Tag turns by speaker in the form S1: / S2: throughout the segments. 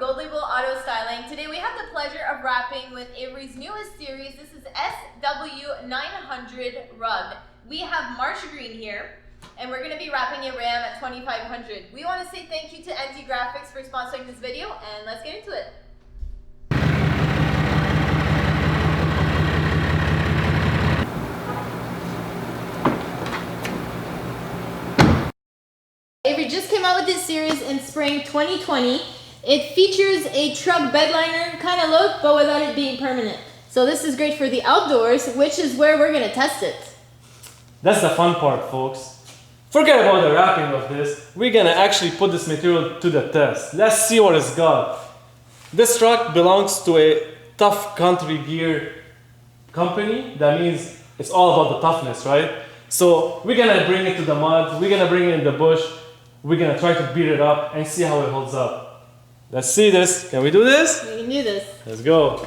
S1: Gold Label Auto Styling. Today we have the pleasure of wrapping with Avery's newest series. This is SW900 rug. We have Marsh Green here, and we're going to be wrapping a Ram at 2500. We want to say thank you to NT Graphics for sponsoring this video, and let's get into it. Avery just came out with this series in spring 2020. It features a truck bedliner kind of look, but without it being permanent. So this is great for the outdoors, which is where we're going to test it.
S2: That's the fun part, folks. Forget about the wrapping of this. We're going to actually put this material to the test. Let's see what it's got. This truck belongs to a tough country gear company. That means it's all about the toughness, right? So we're going to bring it to the mud. We're going to bring it in the bush. We're gonna try to beat it up and see how it holds up. Let's see this. Can we do this?
S1: We can do this.
S2: Let's go.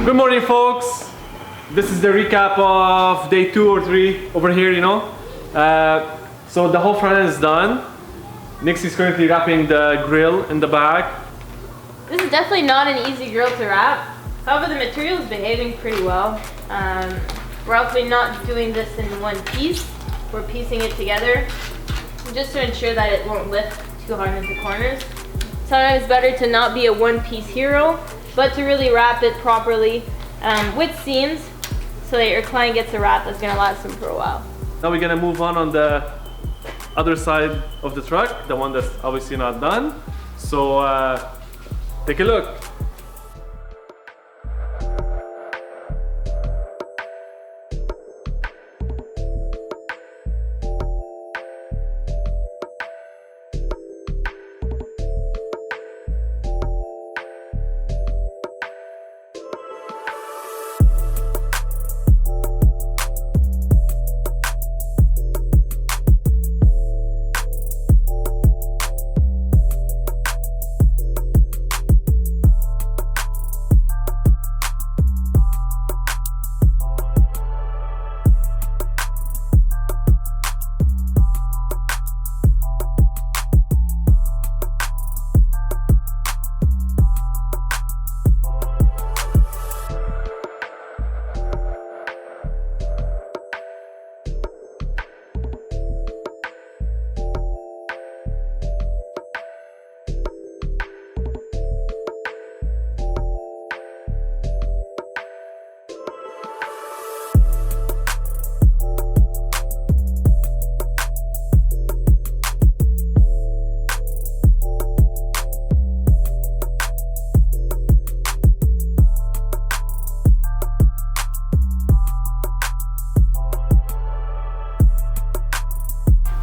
S2: Good morning, folks. This is the recap of day 2 or 3 over here, you know. So the whole front end is done. Nixie's currently wrapping the grill in the back.
S1: This is definitely not an easy grill to wrap. However, the material is behaving pretty well. We're also not doing this in one piece. We're piecing it together just to ensure that it won't lift too hard into corners. Sometimes it's better to not be a one-piece hero, but to really wrap it properly with seams so that your client gets a wrap that's gonna last them for a while.
S2: Now we're gonna move on the other side of the truck, the one that's obviously not done. So take a look.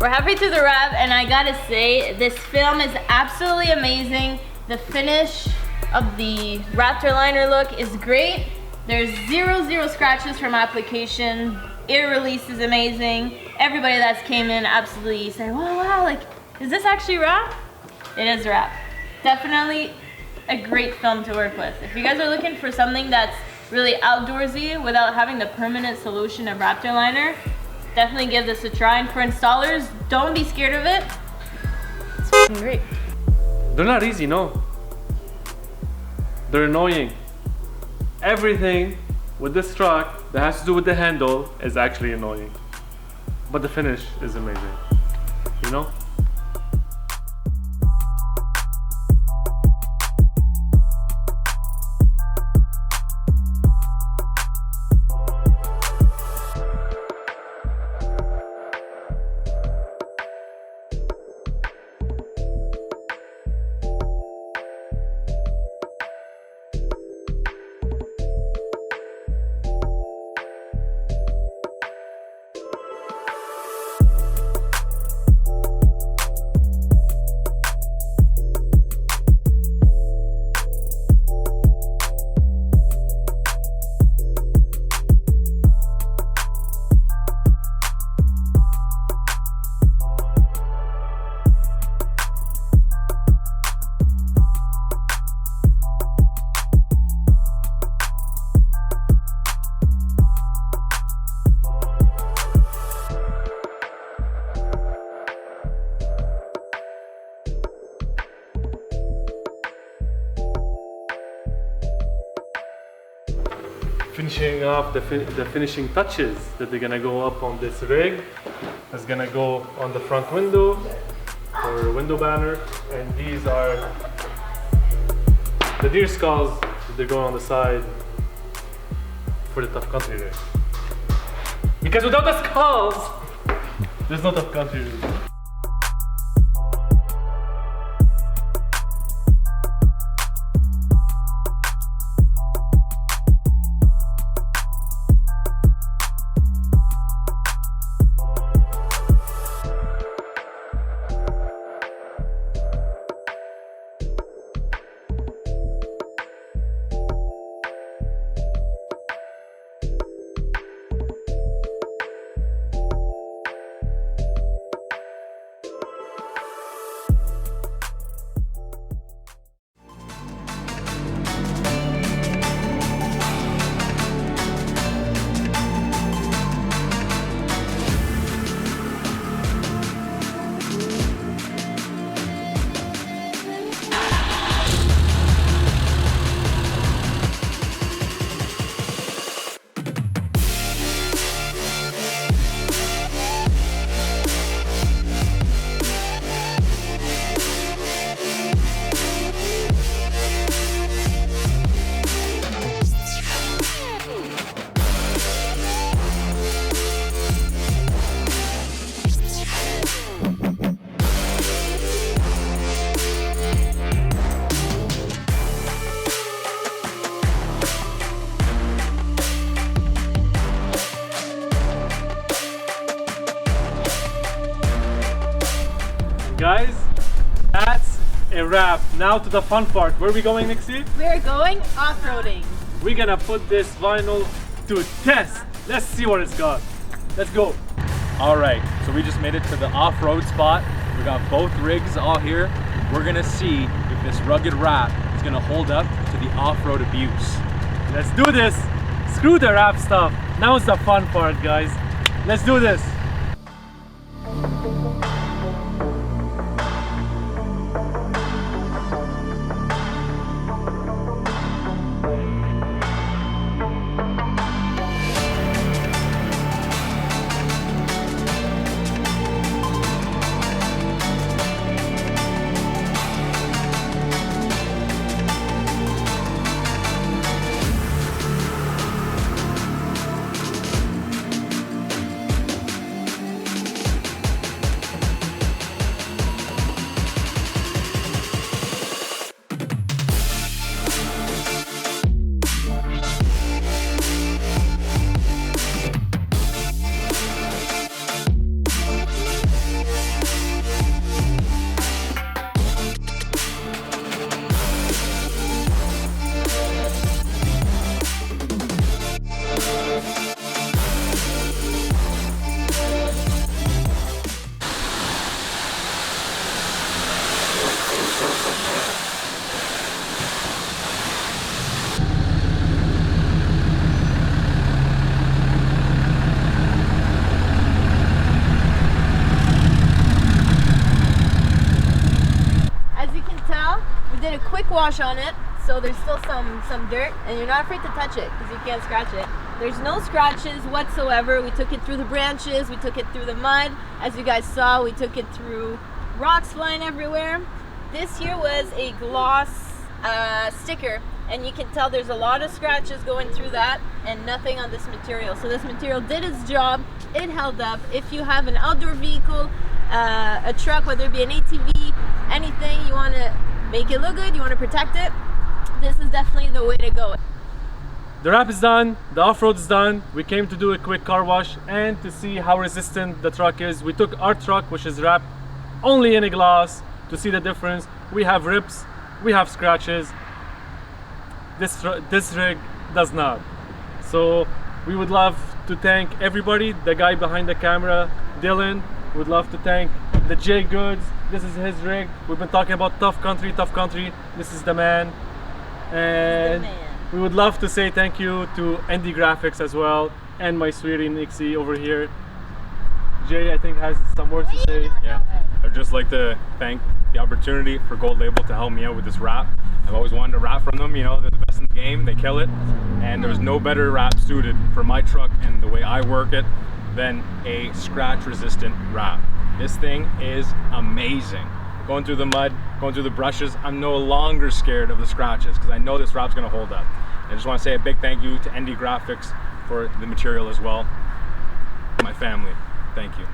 S1: We're halfway through the wrap, and I gotta say, this film is absolutely amazing. The finish of the Raptor liner look is great. There's zero scratches from application. Air release is amazing. everybody that's came in absolutely said, "Wow, wow, like, is this actually wrap?" It is wrap. Definitely a great film to work with. If you guys are looking for something that's really outdoorsy without having the permanent solution of Raptor liner, definitely give this a try. And for installers, don't be scared of it. It's fucking great.
S2: They're not easy, no. They're annoying. Everything with this truck that has to do with the handle is actually annoying. But the finish is amazing, you know? Finishing off the finishing touches that they're gonna go up on this rig. That's gonna go on the front window or window banner, and these are the deer skulls that they're going on the side for the tough country rig. Because without the skulls, there's no tough country rig. Guys, that's a wrap. Now to the fun part. Where are we going, Nixie?
S1: We're going off-roading.
S2: We're gonna put this vinyl to test. Let's see what it's got. Let's go. All right, so we just made it to the off-road spot. We got both rigs all here. We're gonna see if this rugged wrap is gonna hold up to the off-road abuse. Let's do this. Screw the wrap stuff. Now it's the fun part, guys. Let's do this.
S1: wash on it, so there's still some dirt, and you're not afraid to touch it because you can't scratch it. There's no scratches whatsoever. We took it through the branches, we took it through the mud. As you guys saw, we took it through rocks flying everywhere. This here was a gloss sticker, and you can tell there's a lot of scratches going through that and nothing on this material. So this material did its job, it held up. If you have an outdoor vehicle, a truck, whether it be an ATV, anything, you want to make it look good, you want to protect it, this is definitely the way to go.
S2: The wrap is done, the off-road is done. We came to do a quick car wash and to see how resistant the truck is. We took our truck, which is wrapped only in a glass, to see the difference. We have rips, we have scratches. This rig does not. So we would love to thank everybody, the guy behind the camera, Dylan. Would love to thank the J Goods. This is his rig. We've been talking about tough country. This is the man. And we would love to say thank you to ND Graphics as well, and my sweetie Nixie over here. Jay, I think, has some words to say.
S3: Yeah, I'd just like to thank the opportunity for Gold Label to help me out with this wrap. I've always wanted to wrap from them, you know, they're the best in the game, they kill it. And there's no better wrap suited for my truck and the way I work it than a scratch resistant wrap. This thing is amazing. Going through the mud, going through the brushes, I'm no longer scared of the scratches because I know this wrap's gonna hold up. I just want to say a big thank you to ND Graphics for the material as well. My family, thank you.